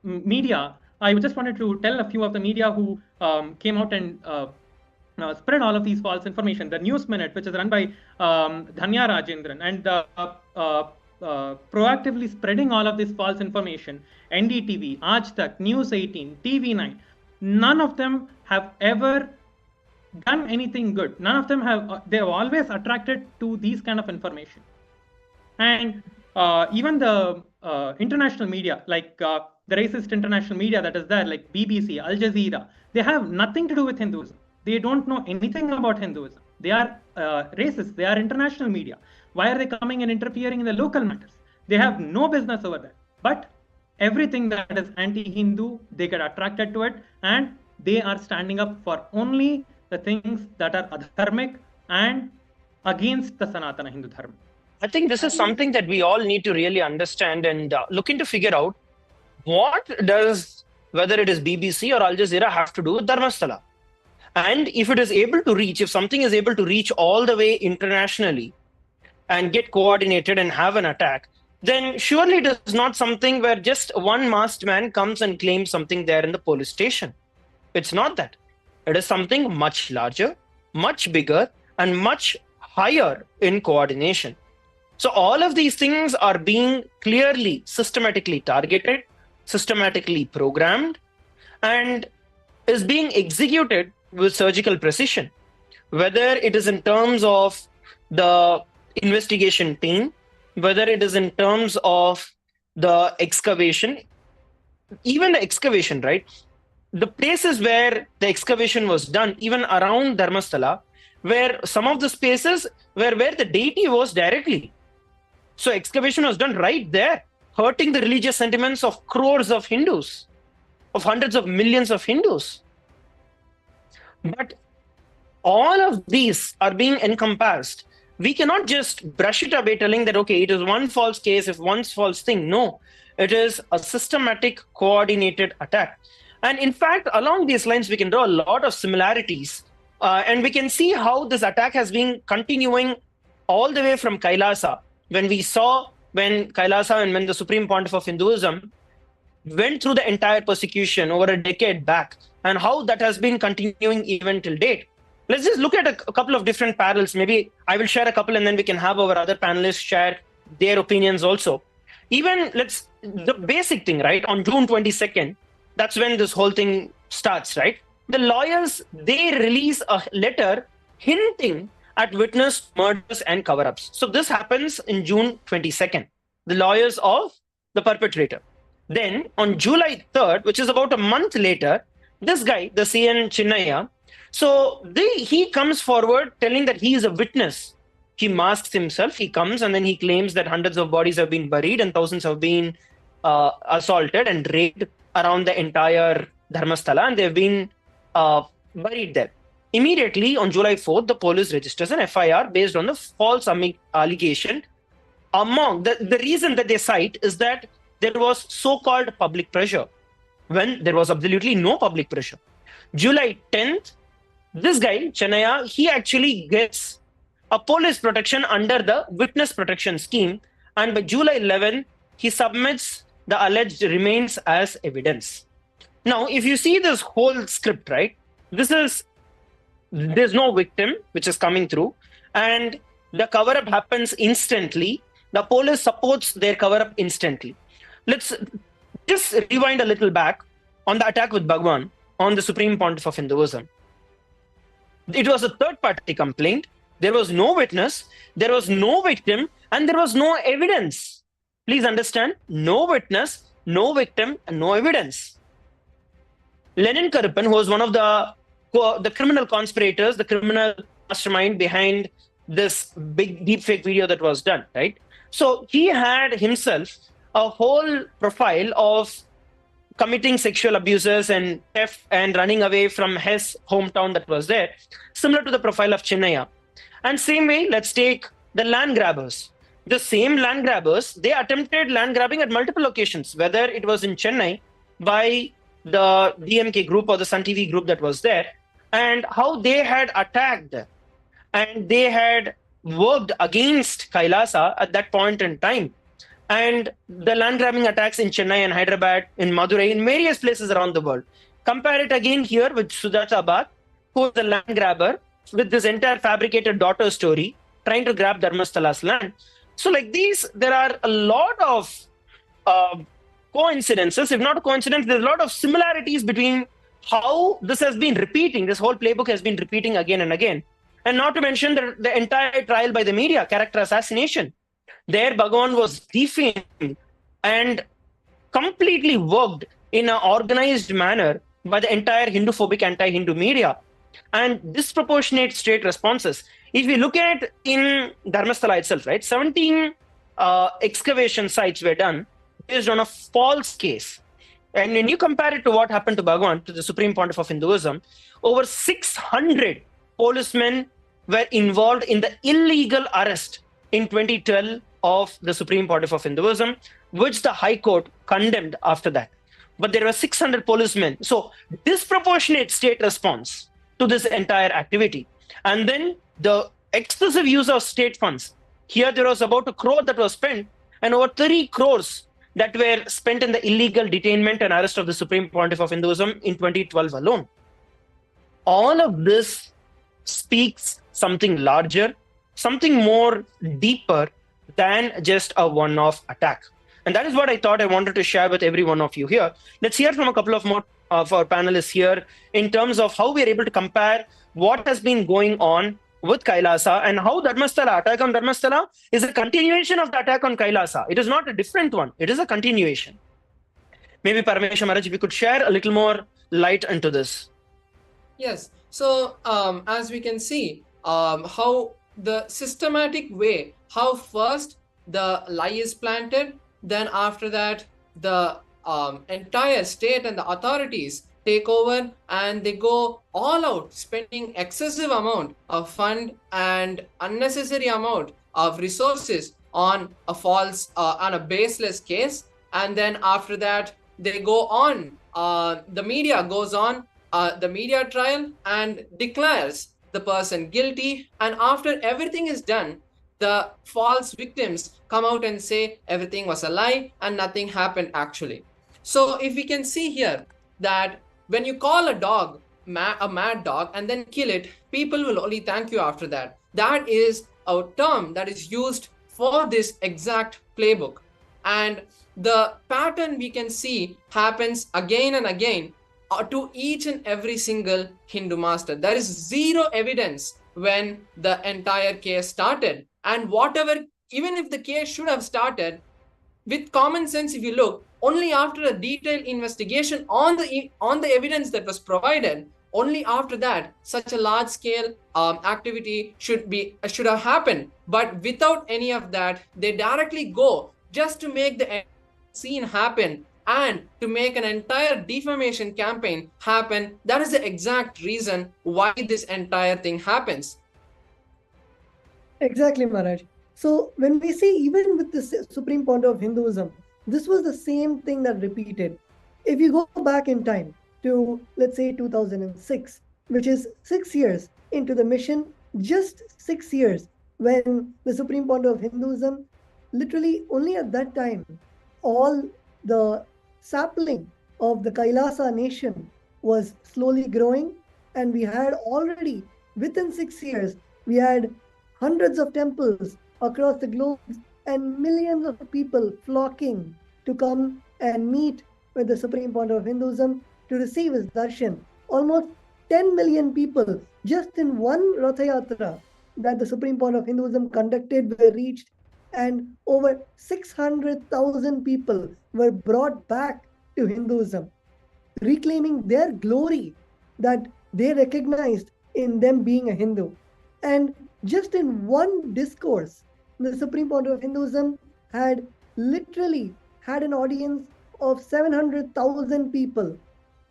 media, I just wanted to tell a few of the media who came out and spread all of these false information. The News Minute, which is run by Dhanya Rajendran, and proactively spreading all of this false information. NDTV, Aaj Tak, News 18, TV9, none of them have ever done anything good. None of them have, they have always attracted to these kind of information. And even the international media, like the racist international media that is there, like BBC, Al Jazeera, they have nothing to do with Hinduism. They don't know anything about Hinduism. They are racist. They are international media. Why are they coming and interfering in the local matters? They have no business over there. But everything that is anti-Hindu, they get attracted to it, and they are standing up for only the things that are adharmic and against the Sanatana Hindu Dharma. I think this is something that we all need to really understand and look into figure out what does, whether it is BBC or Al Jazeera, have to do with Dharmasthala. And if it is able to reach, if something is able to reach all the way internationally and get coordinated and have an attack, then surely it is not something where just one masked man comes and claims something there in the police station. It's not that. It is something much larger, much bigger, and much higher in coordination. So all of these things are being clearly, systematically targeted, systematically programmed, and is being executed with surgical precision, whether it is in terms of the investigation team, whether it is in terms of the excavation, even the excavation, right? The places where the excavation was done, even around Dharmasthala, where some of the spaces were where the deity was directly. So excavation was done right there, hurting the religious sentiments of crores of Hindus, of hundreds of millions of Hindus. But all of these are being encompassed. We cannot just brush it away telling that, okay, it is one false case, if one false thing. No, it is a systematic, coordinated attack. And in fact, along these lines, we can draw a lot of similarities. And we can see how this attack has been continuing all the way from Kailasa. When Kailasa and when the Supreme Pontiff of Hinduism went through the entire persecution over a decade back, and how that has been continuing even till date. Let's just look at a couple of different parallels. Maybe I will share a couple and then we can have our other panelists share their opinions also. Even the basic thing, right? On June 22nd, that's when this whole thing starts, right? The lawyers, they release a letter hinting at witness murders and cover-ups. So this happens in June 22nd, the lawyers of the perpetrator. Then on July 3rd, which is about a month later, this guy, the CN Chinnaya, so he comes forward telling that he is a witness. He masks himself, he comes and then he claims that hundreds of bodies have been buried and thousands have been assaulted and raped around the entire Dharmasthala, and they've been buried there. Immediately on July 4th, the police registers an FIR based on the false allegation. Among the reason that they cite is that there was so-called public pressure, when there was absolutely no public pressure. July 10th, this guy, Chennaya, he actually gets a police protection under the witness protection scheme. And by July 11th, he submits the alleged remains as evidence. Now, if you see this whole script, right, there's no victim which is coming through, and the cover-up happens instantly. The police supports their cover-up instantly. Let's just rewind a little back on the attack with Bhagavan on the Supreme Pontiff of Hinduism. It was a third-party complaint. There was no witness, there was no victim, and there was no evidence. Please understand, no witness, no victim, and no evidence. Lenin Karuppan, who was one of the criminal conspirators, the criminal mastermind behind this big deepfake video that was done, right? So he had himself a whole profile of committing sexual abuses and theft and running away from his hometown that was there, similar to the profile of Chinnaya. And same way, let's take the land grabbers. The same land grabbers, they attempted land grabbing at multiple locations, whether it was in Chennai by the DMK group or the Sun TV group that was there, and how they had attacked and they had worked against Kailasa at that point in time. And the land grabbing attacks in Chennai and Hyderabad, in Madurai, in various places around the world. Compare it again here with Sujata Bhatt, who is the land grabber with this entire fabricated daughter story, trying to grab Dharmasthala's land. So like these, there are a lot of coincidences, if not a coincidence, there's a lot of similarities between how this has been repeating, this whole playbook has been repeating again and again. And not to mention the entire trial by the media, character assassination. There, Bhagavan was defamed and completely worked in an organized manner by the entire Hinduphobic anti-Hindu media and disproportionate state responses. If we look at in Dharmasthala itself, right, 17 excavation sites were done based on a false case. And when you compare it to what happened to Bhagavan, to the Supreme Pontiff of Hinduism, over 600 policemen were involved in the illegal arrest in 2012 of the Supreme Pontiff of Hinduism, which the High Court condemned after that. But there were 600 policemen. So disproportionate state response to this entire activity. And then the excessive use of state funds. Here there was about 1 crore that was spent, and over 30 crores that were spent in the illegal detainment and arrest of the Supreme Pontiff of Hinduism in 2012 alone. All of this speaks something larger, something more deeper than just a one-off attack. And that is what I thought I wanted to share with every one of you here. Let's hear from a couple of more of our panelists here in terms of how we are able to compare what has been going on with Kailasa and how Dharmasthala, attack on Dharmasthala, is a continuation of the attack on Kailasa. It is not a different one. It is a continuation. Maybe Paramashivam Maharaj, if you could share a little more light into this. Yes. So as we can see, how the systematic way, how first the lie is planted, then after that the entire state and the authorities take over and they go all out, spending excessive amount of fund and unnecessary amount of resources on a false, on a baseless case. And then after that, they go on, the media goes on, the media trial and declares the person guilty. And after everything is done, the false victims come out and say everything was a lie and nothing happened actually. So if we can see here that when you call a dog a mad dog and then kill it, people will only thank you after that. That is a term that is used for this exact playbook. And the pattern we can see happens again and again to each and every single Hindu master. There is zero evidence when the entire case started. And whatever, even if the case should have started, with common sense, if you look, only after a detailed investigation on the evidence that was provided, only after that, such a large scale activity should have happened. But without any of that, they directly go just to make the scene happen and to make an entire defamation campaign happen. That is the exact reason why this entire thing happens. Exactly, Maharaj. So when we see, even with the Supreme Pontiff of Hinduism, this was the same thing that repeated. If you go back in time to, let's say, 2006, which is 6 years into the mission, just 6 years, when the Supreme Pontiff of Hinduism, literally only at that time, all the sapling of the Kailasa nation was slowly growing, and we had already, within 6 years, we had hundreds of temples across the globe and millions of people flocking to come and meet with the Supreme Pontiff of Hinduism to receive his darshan. Almost 10 million people just in one Ratha Yatra that the Supreme Pontiff of Hinduism conducted were reached, and over 600,000 people were brought back to Hinduism, reclaiming their glory that they recognized in them being a Hindu. And just in one discourse, the Supreme Pontiff of Hinduism had literally had an audience of 700,000 people.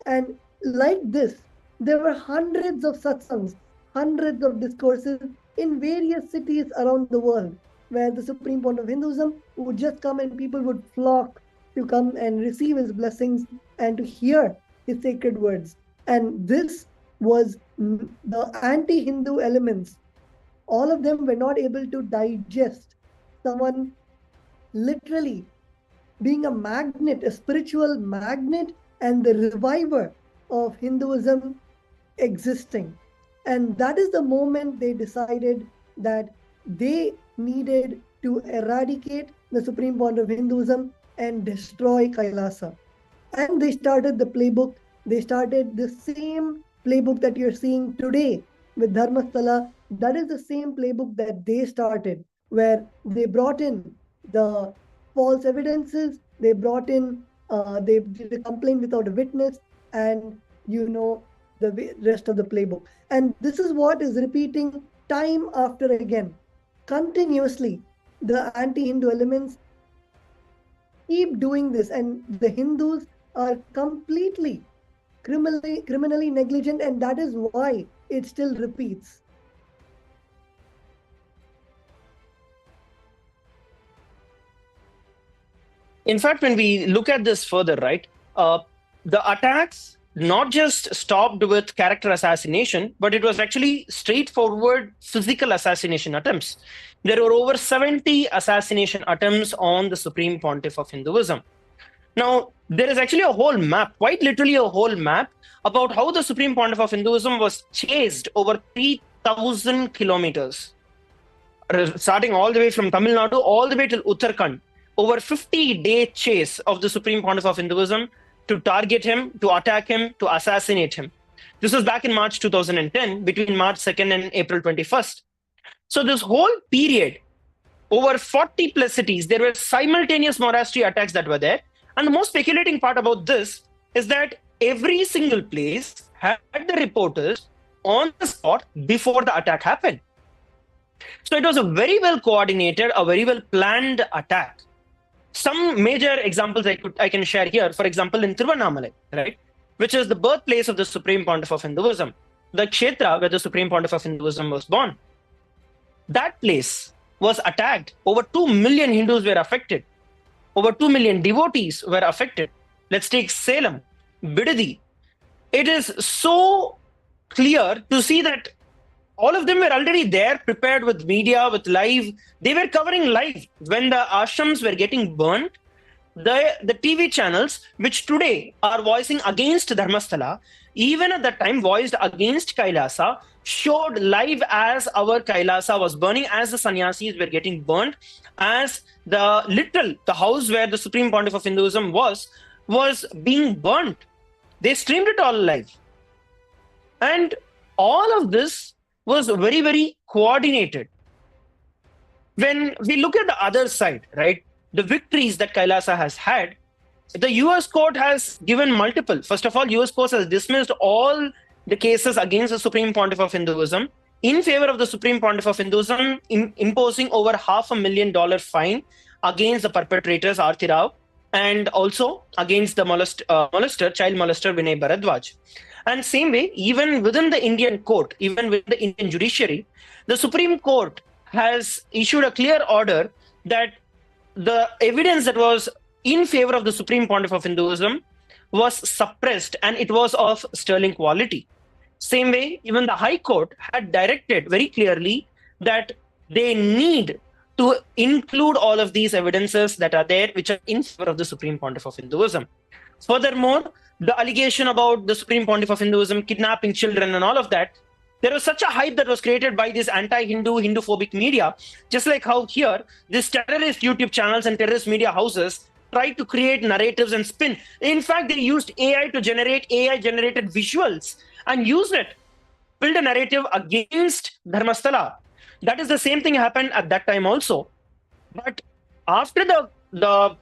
And like this, there were hundreds of satsangs, hundreds of discourses in various cities around the world, where the Supreme Pontiff of Hinduism would just come and people would flock to come and receive his blessings and to hear his sacred words. And this was the anti-Hindu elements. All of them were not able to digest someone literally being a magnet, a spiritual magnet, and the reviver of Hinduism existing. And that is the moment they decided that they needed to eradicate the Supreme Pontiff of Hinduism and destroy Kailasa. And they started the playbook. They started the same playbook that you're seeing today with Dharmasthala. That is the same playbook that they started, where they brought in the false evidences, they brought in, they did a complaint without a witness, and the rest of the playbook. And this is what is repeating time after again. Continuously, the anti-Hindu elements keep doing this, and the Hindus are completely criminally negligent, and that is why it still repeats. In fact, when we look at this further, right, the attacks not just stopped with character assassination, but it was actually straightforward physical assassination attempts. There were over 70 assassination attempts on the Supreme Pontiff of Hinduism. Now, there is actually a whole map, quite literally a whole map, about how the Supreme Pontiff of Hinduism was chased over 3,000 kilometers, starting all the way from Tamil Nadu all the way till Uttarakhand. Over 50-day chase of the Supreme Pontiff of Hinduism to target him, to attack him, to assassinate him. This was back in March 2010, between March 2nd and April 21st. So this whole period, over 40 plus cities, there were simultaneous monastery attacks that were there. And the most speculating part about this is that every single place had the reporters on the spot before the attack happened. So it was a very well coordinated, a very well planned attack. Some major examples I can share here, for example, in Tiruvannamalai, right, which is the birthplace of the Supreme Pontiff of Hinduism, the Kshetra where the Supreme Pontiff of Hinduism was born. That place was attacked. Over 2 million Hindus were affected. Over 2 million devotees were affected. Let's take Salem, Bidadi. It is so clear to see that all of them were already there, prepared with media, with live. They were covering live. When the ashrams were getting burned, the TV channels, which today are voicing against Dharmasthala, even at that time voiced against Kailasa, showed live as our Kailasa was burning, as the sannyasis were getting burned, as the house where the Supreme Pontiff of Hinduism was being burnt. They streamed it all live. And all of this was very, very coordinated. When we look at the other side, right, the victories that Kailasa has had, the US court has given multiple. First of all, US court has dismissed all the cases against the Supreme Pontiff of Hinduism in favor of the Supreme Pontiff of Hinduism, imposing over $500,000 fine against the perpetrators, Aarti Rao, and also against the child molester Vinay Bharadwaj. And same way, even within the Indian court, even within the Indian judiciary, the Supreme Court has issued a clear order that the evidence that was in favor of the Supreme Pontiff of Hinduism was suppressed, and it was of sterling quality. Same way, even the High Court had directed very clearly that they need to include all of these evidences that are there, which are in favor of the Supreme Pontiff of Hinduism. Furthermore, the allegation about the Supreme Pontiff of Hinduism kidnapping children and all of that, there was such a hype that was created by this anti-Hindu, Hinduphobic media, just like how here, these terrorist YouTube channels and terrorist media houses try to create narratives and spin. In fact, they used AI to generate AI-generated visuals and used it, build a narrative against Dharmasthala. That is the same thing happened at that time also. But after the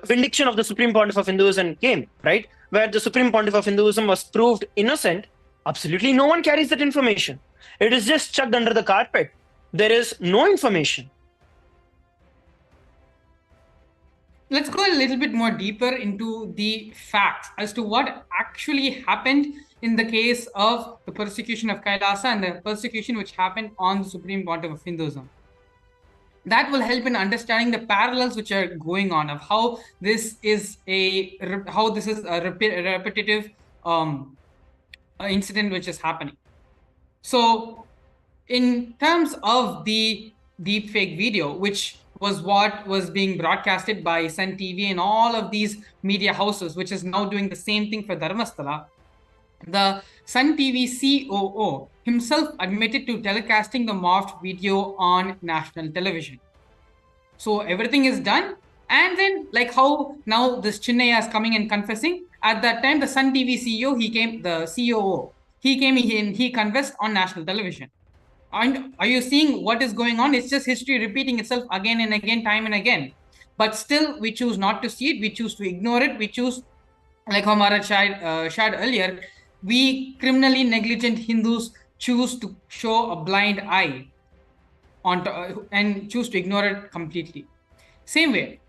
vindication of the Supreme Pontiff of Hinduism came, right, where the Supreme Pontiff of Hinduism was proved innocent, absolutely no one carries that information. It is just chucked under the carpet. There is no information. Let's go a little bit more deeper into the facts as to what actually happened in the case of the persecution of Kailasa and the persecution which happened on the Supreme Pontiff of Hinduism. That will help in understanding the parallels which are going on of how this is a repetitive incident which is happening. So in terms of the deepfake video, which was what was being broadcasted by Sun TV and all of these media houses, which is now doing the same thing for Dharmasthala, the Sun TV COO himself admitted to telecasting the morphed video on national television. So everything is done. And then, like how now this Chinnaya is coming and confessing, at that time, the Sun TV CEO, he came in, he confessed on national television. And are you seeing what is going on? It's just history repeating itself again and again, time and again. But still, we choose not to see it. We choose to ignore it. We choose, like how Maharaj shared earlier, we criminally negligent Hindus choose to show a blind eye and choose to ignore it completely. Same way,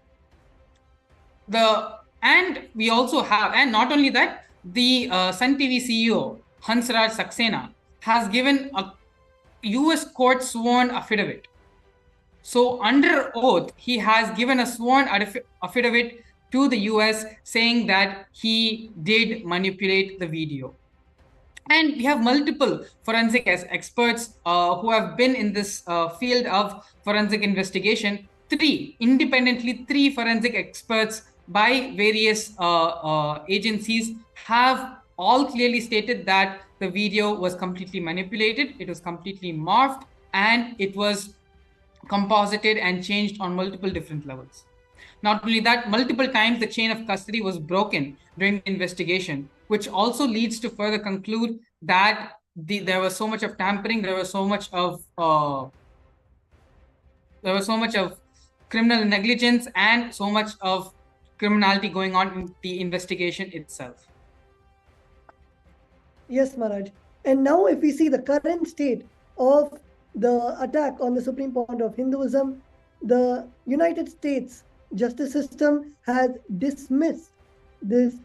and we also have, and not only that, the Sun TV CEO, Hansraj Saxena, has given a US court sworn affidavit So under oath, he has given a sworn affidavit to the US saying that he did manipulate the video. And we have multiple forensic experts who have been in this field of forensic investigation. Three forensic experts by various agencies have all clearly stated that the video was completely manipulated, it was completely morphed, and it was composited and changed on multiple different levels. Not only that, multiple times the chain of custody was broken during the investigation, which also leads to further conclude that there was so much of tampering, there was so much of criminal negligence and so much of criminality going on in the investigation itself. Yes, Maharaj. And now if we see the current state of the attack on the Supreme Pontiff of Hinduism, the United States justice system has dismissed this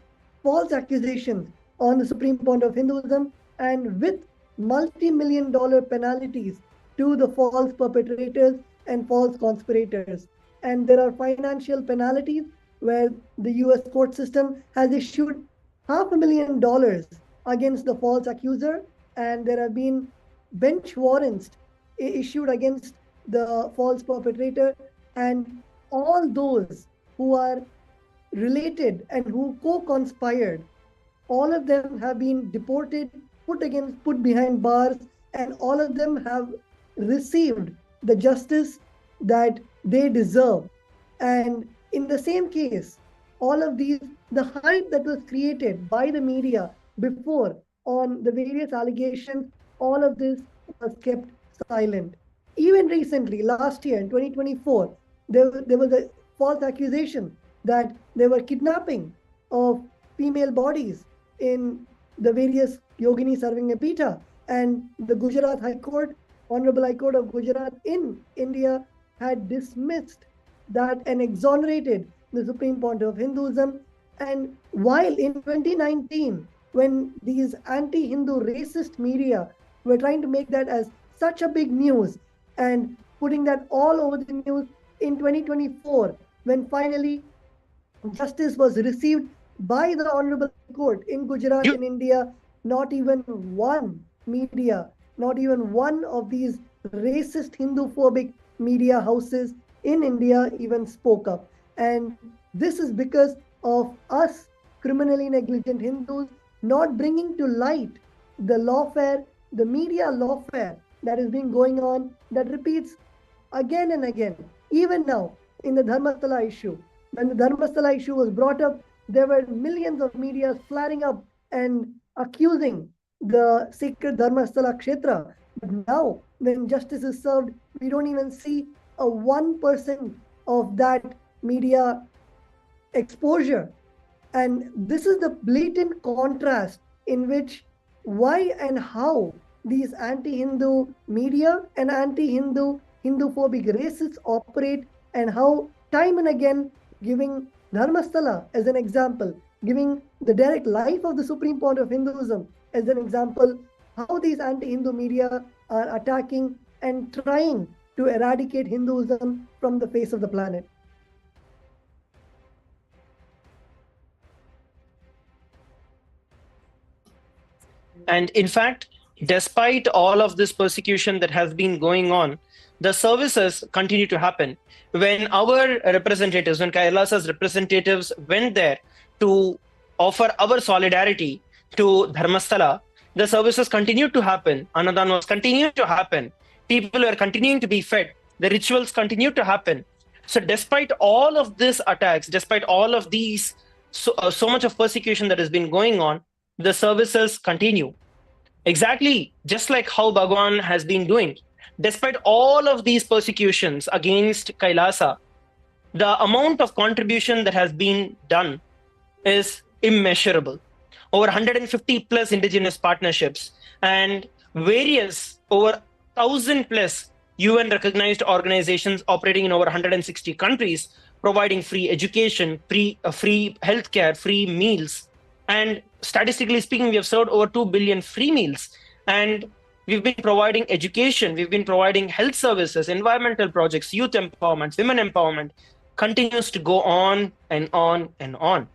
false accusation on the Supreme Pontiff of Hinduism, and with multi-million-dollar penalties to the false perpetrators and false conspirators. And there are financial penalties where the US court system has issued $500,000 against the false accuser, and there have been bench warrants issued against the false perpetrator, and all those who are related and who co-conspired, all of them have been deported, put behind bars, and all of them have received the justice that they deserve. And in the same case, all of these, the hype that was created by the media before on the various allegations, all of this was kept silent. Even recently, last year in 2024, there was a false accusation that there were kidnapping of female bodies in the various Yogini Sarvingya Peetha, and the Gujarat High Court, Honorable High Court of Gujarat in India, had dismissed that and exonerated the Supreme Pontiff of Hinduism. And while in 2019, when these anti-Hindu racist media were trying to make that as such a big news and putting that all over the news, in 2024, when finally justice was received by the Honorable Court in Gujarat in India, not even one media, not even one of these racist Hinduphobic media houses in India even spoke up. And this is because of us criminally negligent Hindus not bringing to light the lawfare, the media lawfare that has been going on, that repeats again and again. Even now, in the Dharmasthala issue, when the Dharmasthala issue was brought up, there were millions of media flaring up and accusing the sacred Dharmasthala Kshetra. But now, when justice is served, we don't even see a 1% of that media exposure. And this is the blatant contrast in which why and how these anti-Hindu media and anti-Hindu, Hinduphobic racists operate, and how time and again giving Dharmasthala as an example, giving the direct life of the Supreme Pontiff of Hinduism as an example, how these anti-Hindu media are attacking and trying to eradicate Hinduism from the face of the planet. And in fact, despite all of this persecution that has been going on, the services continue to happen. When our representatives, when Kailasa's representatives went there to offer our solidarity to Dharmasthala, the services continued to happen. Annadan was continuing to happen. People were continuing to be fed. The rituals continued to happen. So despite all of these attacks, despite all of these, so much of persecution that has been going on, the services continue. Exactly just like how Bhagavan has been doing. Despite all of these persecutions against Kailasa, the amount of contribution that has been done is immeasurable. Over 150 plus indigenous partnerships and various over 1,000 plus UN recognized organizations operating in over 160 countries, providing free education, free healthcare, free meals. And statistically speaking, we have served over 2 billion free meals. And We've been providing education. We've been providing health services, environmental projects, youth empowerment, women empowerment. Continues to go on and on and on.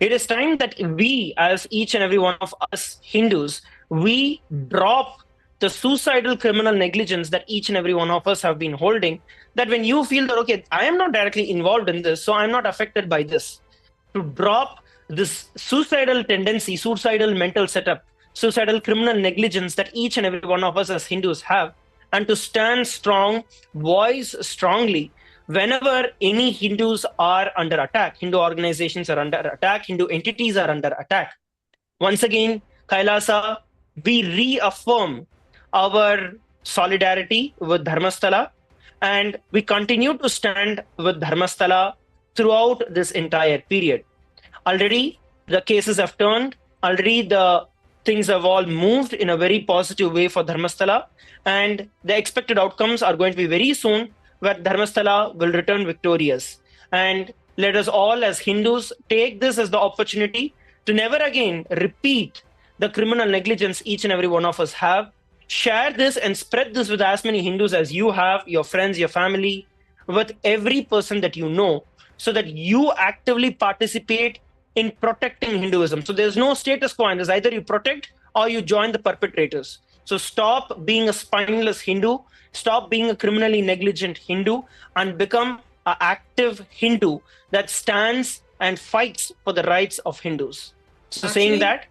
It is time that we, as each and every one of us Hindus, we drop the suicidal criminal negligence that each and every one of us have been holding. That when you feel that, okay, I am not directly involved in this, so I'm not affected by this. To drop this suicidal tendency, suicidal mental setup, suicidal criminal negligence that each and every one of us as Hindus have, and to stand strong, voice strongly whenever any Hindus are under attack, Hindu organizations are under attack, Hindu entities are under attack. Once again, Kailasa, we reaffirm our solidarity with Dharmasthala, and we continue to stand with Dharmasthala throughout this entire period. Already, the cases have turned. Already, the things have all moved in a very positive way for Dharmasthala, and the expected outcomes are going to be very soon, where Dharmasthala will return victorious. And let us all as Hindus take this as the opportunity to never again repeat the criminal negligence each and every one of us have. Share this and spread this with as many Hindus as you have, your friends, your family, with every person that you know, so that you actively participate in protecting Hinduism. So there's no status quo, and there's either you protect or you join the perpetrators. So stop being a spineless Hindu, stop being a criminally negligent Hindu, and become an active Hindu that stands and fights for the rights of Hindus. So Actually, saying that,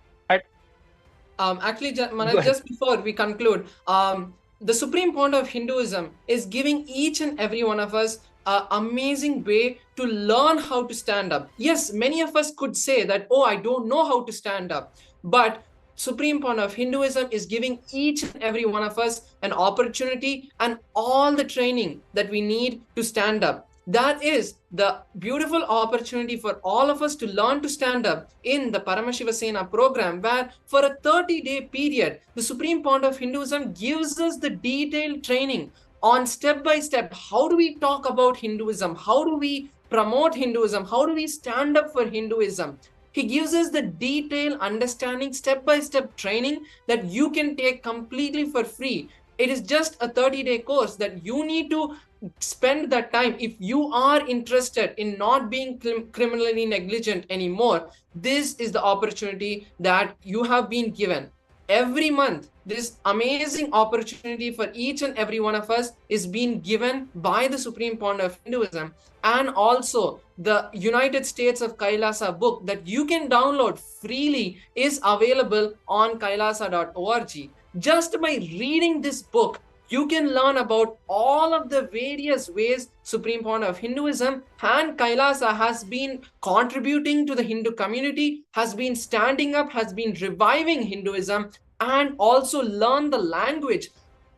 Manoj, just before we conclude, the Supreme Pontiff of Hinduism is giving each and every one of us an amazing way to learn how to stand up. Yes, many of us could say that, oh, I don't know how to stand up. But Supreme Pontiff of Hinduism is giving each and every one of us an opportunity and all the training that we need to stand up. That is the beautiful opportunity for all of us to learn to stand up in the Paramashivam program, where for a 30-day period, the Supreme Pontiff of Hinduism gives us the detailed training on step-by-step. How do we talk about Hinduism? How do we promote Hinduism? How do we stand up for Hinduism? He gives us the detailed understanding, step-by-step training that you can take completely for free. It is just a 30-day course that you need to spend that time. If you are interested in not being criminally negligent anymore, this is the opportunity that you have been given. Every month, this amazing opportunity for each and every one of us is being given by the Supreme Pontiff of Hinduism, and also the United States of Kailasa book that you can download freely is available on kailasa.org. Just by reading this book, you can learn about all of the various ways Supreme Pontiff of Hinduism and Kailasa has been contributing to the Hindu community, has been standing up, has been reviving Hinduism, and also learn the language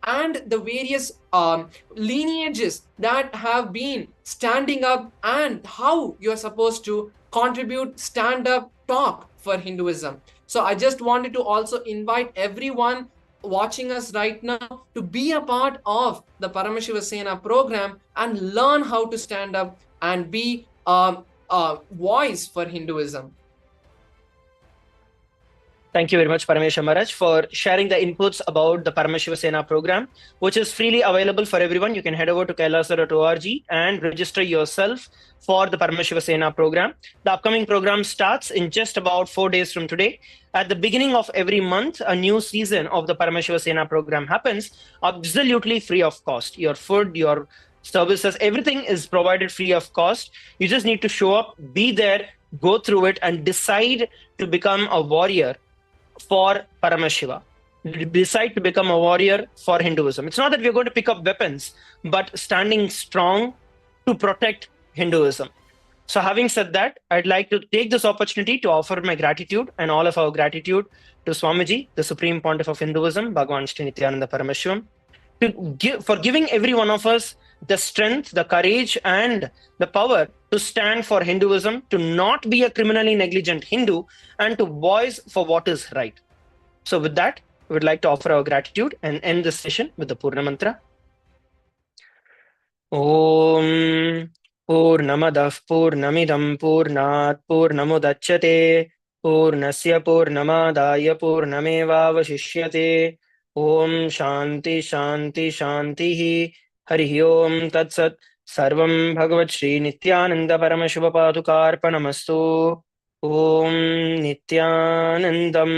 and the various lineages that have been standing up and how you're supposed to contribute, stand up, talk for Hinduism. So I just wanted to also invite everyone watching us right now to be a part of the Paramashivam program and learn how to stand up and be a voice for Hinduism. Thank you very much, Parameshwar Maharaj, for sharing the inputs about the Paramashivam program, which is freely available for everyone. You can head over to kailasa.org and register yourself for the Paramashivam program. The upcoming program starts in just about 4 days from today. At the beginning of every month, a new season of the Paramashivam program happens, absolutely free of cost. Your food, your services, everything is provided free of cost. You just need to show up, be there, go through it, and decide to become a warrior for Paramashiva. Decide to become a warrior for Hinduism. It's not that we're going to pick up weapons, but standing strong to protect Hinduism. So having said that, I'd like to take this opportunity to offer my gratitude and all of our gratitude to Swamiji, the Supreme Pontiff of Hinduism, Bhagavan Shri Nithyananda Paramashivam, for giving every one of us the strength, the courage, and the power to stand for Hinduism, to not be a criminally negligent Hindu, and to voice for what is right. So with that, we would like to offer our gratitude and end this session with the Purna Mantra. Om Purnamadah Purnamidam Purnat Purnamudachyate Purnasya Purnamadaya Purnamevavashishyate Om Shanti Shanti Shanti. Hari Om Tat Sat. Sarvam Bhagavat Shri Nithyananda Paramashiva Padukarpanamastu. Om Nithyanandam.